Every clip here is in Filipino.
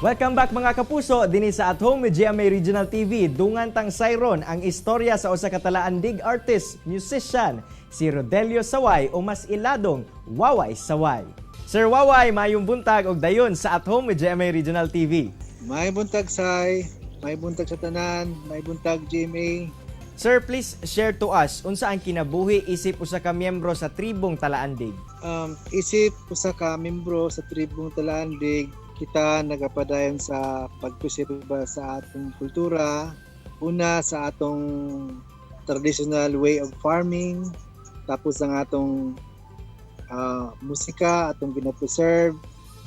Welcome back mga kapuso, dinhi sa At Home with GMA Regional TV. Dungan tang sayron ang istorya sa usa ka talaandig artist, musician, si Rodelio Saway o mas iladong Waway Saway. Sir Waway, mayong buntag og dayon sa At Home with GMA Regional TV. May buntag Sai, may buntag sa tanan, may buntag GMA. Sir, please share to us unsa ang kinabuhi isip usa ka miyembro sa tribong Talaandig. Isip usa ka membro sa tribong Talaandig, kita nagapadayon sa pagpreserba sa atong kultura, una sa atong traditional way of farming, tapos ang atong musika atong gina-preserve,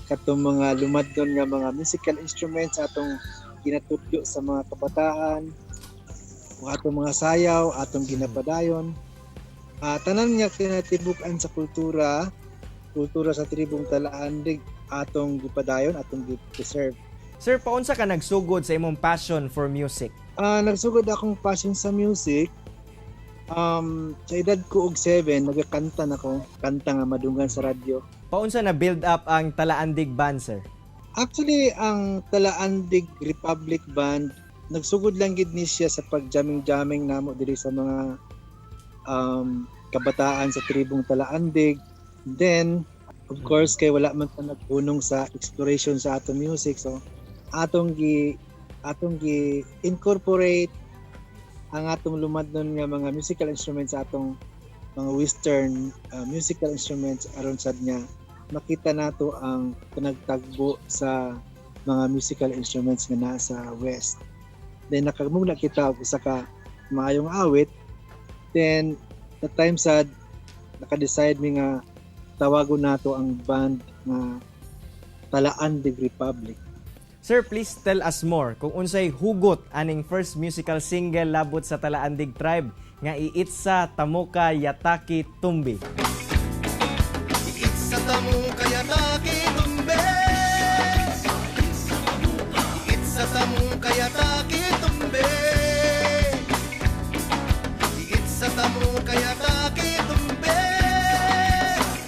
katong mga lumadon nga mga musical instruments atong ginatudlo sa mga kabataan, o atong mga sayaw atong ginapadayon. Tanan nga kinatibuk-an sa kultura sa tribong Talaandig atong gipadayon, atong gi-preserve. Sir, paunsa ka nagsugod sa imong passion for music? Nagsugod akong passion sa music. Sa edad ko og 7, nagakanta nako, kanta nga madunggan sa radyo. Paunsa na build up ang Talaandig Band, sir? Actually, ang Talaandig Republic Band, nagsugod lang gid ni siya sa pag-jamming namo diri sa mga kabataan sa tribong Talaandig. Then, of course, kay wala man ta naghunong sa exploration sa atong music, so atong gi incorporate ang atong lumadnon nga mga musical instruments sa atong mga western musical instruments aron sad niya makita nato ang pinagtagbo sa mga musical instruments nga naa sa west. Then nakamugna kita og usa ka maayong awit. Then the time sad naka-decide mi nga tawagon nato ang band nga Talaandig Republic. Sir, please tell us more kung unsay hugot aning first musical single labot sa Talaandig Tribe nga Iitsa Tamuka Yataki Tumbi. Iitsa Tamuka Yataki Tumbi, Iitsa Tamuka Yataki Tumbi, Iitsa Tamuka Yataki Tumbi.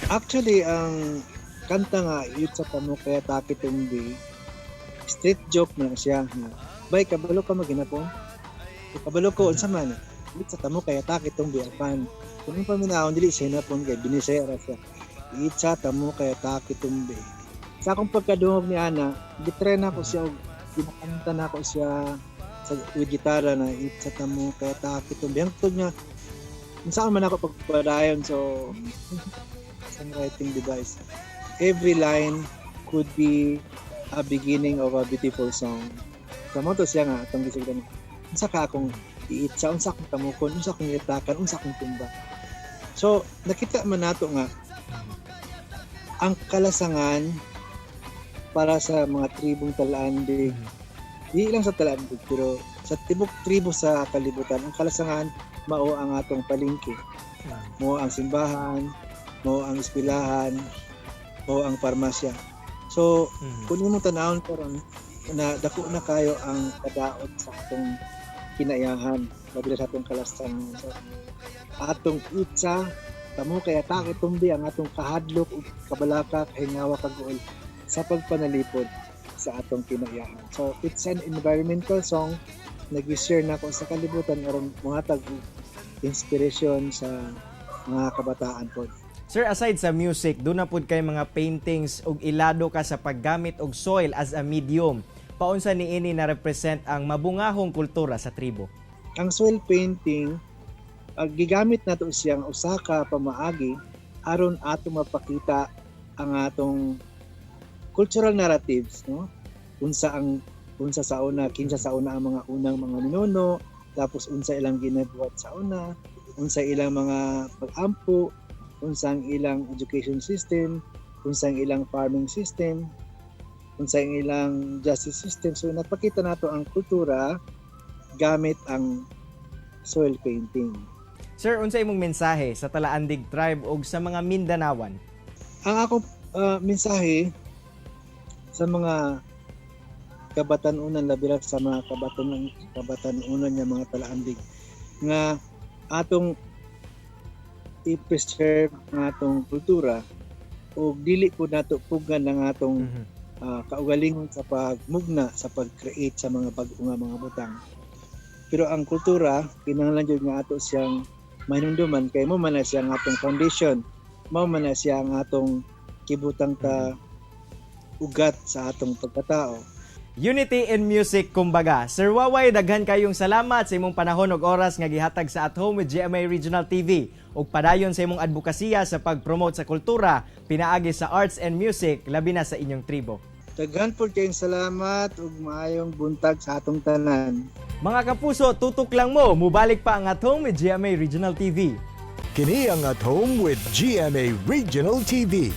Actually, ang kanta nga Iitsa Tamuka Yataki Tumbi, street joke na siya. Bay, kabalo ka maginapon? Kabalo ko, unsa man? Iitsa Tamuka Yataki Tumbi apan. Kung yung paminahon, dili siya napon kay binisaya ra siya. Iitsa Tamuka Yataki Tumbi. Sa akong pagkadungog ni Ana, gitren ako siya, ginakanta na ako siya sa gitara na Iitsa Tamuka Yataki Tumbi. Ang tug niya, saan man ako pagpadayon, so songwriting device. Every line could be a beginning of a beautiful song. Sa mo to siya nga, itong gisigdan. Unsa ka akong iitsa, unsa akong tamukon, unsa akong itakan, unsa akong tumba. So, nakita man nato nga, ang kalasangan para sa mga tribong Talaandig, di lang sa Talaandig, pero sa tibok tribo sa kalibutan, ang kalasangan, mao ang atong palengke. Mao ang simbahan, mao ang eskwelahan, mao ang parmasya. So, kung mo tanawon karon na dako na kayo ang kadaot sa atong kinayahan, labi sa atong kalasangan. So, atong Iitsa Tamuka Yataki Tumbi ang atong kahadlok ug kabalaka kahingawa kaguol sa pagpanalipod sa atong kinayahan. So, it's an environmental song nag-share na ko sa kalibutan aron mohatag inspiration sa mga kabataan po. Sir, aside sa music, doon na po kay mga paintings ug ilado ka sa paggamit og soil as a medium. Paunsa niini na represent ang mabungahong kultura sa tribo? Ang soil painting, gigamit nato siyang usa ka pamaagi aron ato mapakita ang atong cultural narratives, no? Unsa sa una, kinsa sa una ang mga unang mga ninuno, tapos unsa ilang ginabuhat sa una, unsa ilang mga pag-ampo, unsang ilang education system, unsang ilang farming system, unsang ilang justice system. So napakita nato ang kultura gamit ang soil painting. Sir, unsa imong mensahe sa Talaandig Tribe ug sa mga Mindanawan? Ang akong mensahe sa mga kabatanunan, labi sa mga kabatanunan nga mga Talaandig, nga atong i-preserve ang atong kultura o dili po nato pugan ang atong kaugalingon sa pagmugna sa pag-create sa mga bag-o nga mga butang. Pero ang kultura kinahanglan jud nga ato siyang manunduman kay mo man na siya ang atong foundation, mao man na siya ang atong kibutang ta ugat sa atong pagkatao. Unity in music kumbaga. Sir Waway, daghan kayong salamat sa imong panahon ug oras nga gihatag sa At Home with GMA Regional TV ug padayon sa imong advokasya sa pag-promote sa kultura pinaagi sa arts and music labi na sa inyong tribo. Daghan po kayong salamat ug maayong buntag sa atong tanan. Mga kapuso, tutok lang mo, mubalik pa ang At Home with GMA Regional TV. Kini ang At Home with GMA Regional TV.